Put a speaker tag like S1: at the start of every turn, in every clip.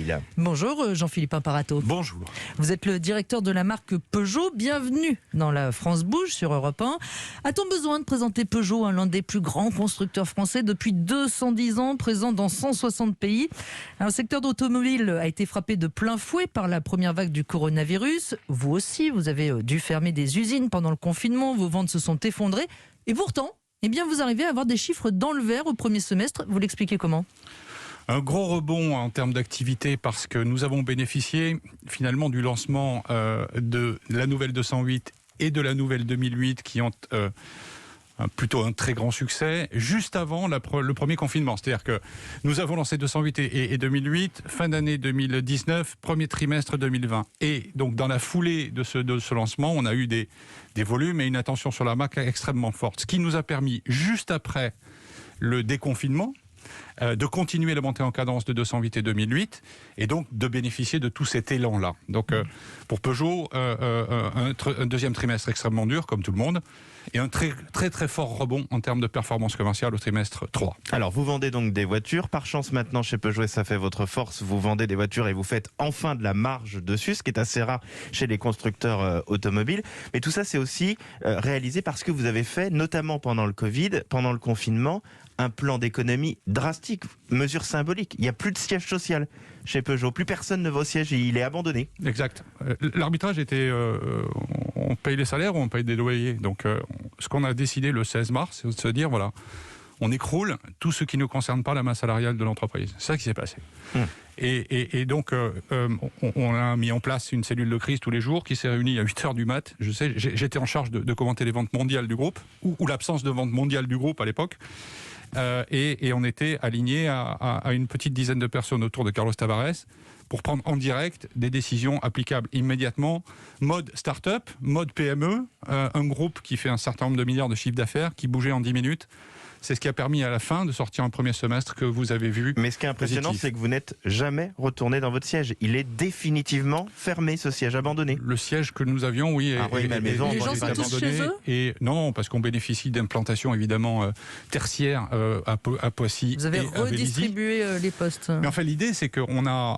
S1: Automobile.
S2: Bonjour Jean-Philippe Imparato.
S3: Bonjour.
S2: Vous êtes le directeur de la marque Peugeot. Bienvenue dans la France Bouge sur Europe 1. A-t-on besoin de présenter Peugeot, l'un des plus grands constructeurs français depuis 210 ans, présent dans 160 pays? Le secteur d'automobile a été frappé de plein fouet par la première vague du coronavirus. Vous aussi, vous avez dû fermer des usines pendant le confinement, vos ventes se sont effondrées. Et pourtant, vous arrivez à avoir des chiffres dans le vert au premier semestre. Vous l'expliquez comment ?
S3: Un gros rebond en termes d'activité parce que nous avons bénéficié finalement du lancement de la nouvelle 208 et de la nouvelle 2008 qui ont plutôt un très grand succès juste avant le premier confinement. C'est-à-dire que nous avons lancé 208 et 2008, fin d'année 2019, premier trimestre 2020. Et donc dans la foulée de ce lancement, on a eu des volumes et une attention sur la marque extrêmement forte. Ce qui nous a permis, juste après le déconfinement, de continuer la montée en cadence de 208 et 2008 et donc de bénéficier de tout cet élan-là. Donc pour Peugeot, un deuxième trimestre extrêmement dur, comme tout le monde, et un très très très fort rebond en termes de performance commerciale au trimestre 3.
S1: Alors vous vendez donc des voitures, par chance maintenant chez Peugeot, et ça fait votre force, vous vendez des voitures et vous faites enfin de la marge dessus, ce qui est assez rare chez les constructeurs automobiles. Mais tout ça c'est aussi réalisé parce que vous avez fait, notamment pendant le Covid, pendant le confinement, un plan d'économie drastique, mesure symbolique. Il n'y a plus de siège social chez Peugeot. Plus personne ne va au siège, il est abandonné.
S3: Exact. L'arbitrage était, on paye les salaires ou on paye des loyers. Donc ce qu'on a décidé le 16 mars, c'est de se dire, voilà, on écroule tout ce qui ne concerne pas la masse salariale de l'entreprise. C'est ça qui s'est passé. Et donc, on a mis en place une cellule de crise tous les jours qui s'est réunie à 8h du mat. Je sais, j'étais en charge de commenter les ventes mondiales du groupe, ou l'absence de vente mondiale du groupe à l'époque. Et on était aligné à une petite dizaine de personnes autour de Carlos Tavares pour prendre en direct des décisions applicables immédiatement, mode start-up, mode PME, un groupe qui fait un certain nombre de milliards de chiffre d'affaires, qui bougeait en 10 minutes. C'est ce qui a permis à la fin de sortir un premier semestre que vous avez vu.
S1: Mais ce qui est impressionnant,
S3: positif.
S1: c'est que vous n'êtes jamais retourné dans votre siège. Il est définitivement fermé, ce siège, abandonné.
S3: Le siège que nous avions, oui,
S2: les gens sont tous chez eux ?
S3: Et non, parce qu'on bénéficie d'implantations évidemment tertiaires à Poissy.
S2: Vous avez
S3: et
S2: redistribué les postes.
S3: Mais enfin, l'idée, c'est qu'on a,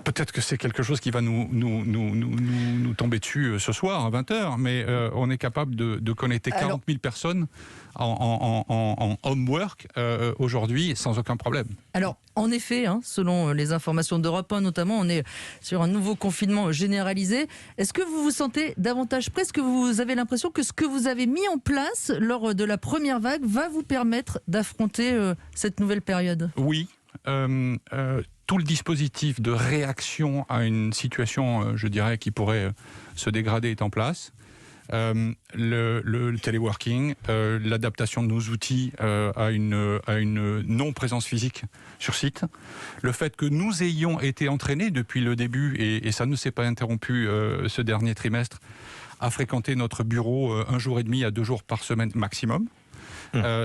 S3: peut-être que c'est quelque chose qui va nous tomber dessus ce soir à 20h, mais on est capable de connecter 40 000 personnes en homework aujourd'hui sans aucun problème.
S2: Alors, en effet, selon les informations d'Europe 1 notamment, on est sur un nouveau confinement généralisé. Est-ce que vous vous sentez davantage prêt ? Est-ce que vous avez l'impression que ce que vous avez mis en place lors de la première vague va vous permettre d'affronter cette nouvelle période ?
S3: Oui. Tout le dispositif de réaction à une situation, je dirais, qui pourrait se dégrader est en place. Le téléworking, l'adaptation de nos outils à une non-présence physique sur site, le fait que nous ayons été entraînés depuis le début, et ça ne s'est pas interrompu ce dernier trimestre, à fréquenter notre bureau 1 jour et demi à 2 jours par semaine maximum.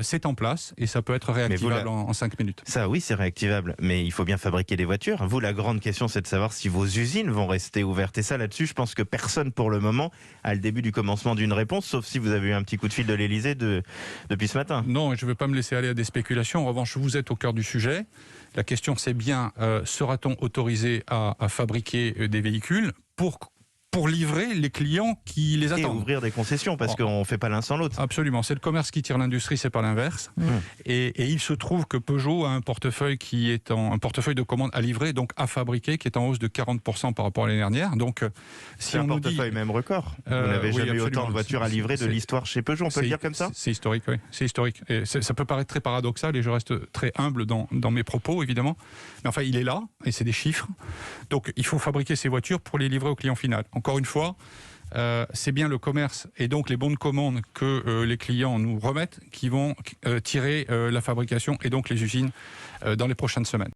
S3: C'est en place et ça peut être réactivable en 5 minutes.
S1: Ça, oui, c'est réactivable, mais il faut bien fabriquer des voitures. Vous, la grande question, c'est de savoir si vos usines vont rester ouvertes. Et ça, là-dessus, je pense que personne, pour le moment, a le début du commencement d'une réponse, sauf si vous avez eu un petit coup de fil de l'Élysée depuis ce matin.
S3: Non, je ne veux pas me laisser aller à des spéculations. En revanche, vous êtes au cœur du sujet. La question, c'est bien, sera-t-on autorisé à fabriquer des véhicules pour livrer les clients qui les attendent.
S1: Et ouvrir des concessions, parce qu'on ne fait pas l'un sans l'autre.
S3: Absolument, c'est le commerce qui tire l'industrie, c'est pas l'inverse. Et il se trouve que Peugeot a un portefeuille un portefeuille de commandes à livrer, donc à fabriquer, qui est en hausse de 40% par rapport à l'année dernière. Donc,
S1: si c'est un portefeuille même record. Vous n'avez jamais eu autant de voitures à livrer de l'histoire chez Peugeot, on peut le dire comme ça ?
S3: C'est historique, oui. C'est historique. Et ça peut paraître très paradoxal, et je reste très humble dans mes propos, évidemment. Mais enfin, il est là, et c'est des chiffres. Donc, il faut fabriquer ces voitures pour les livrer au client final. Encore une fois, c'est bien le commerce et donc les bons de commande que les clients nous remettent qui vont tirer la fabrication et donc les usines dans les prochaines semaines.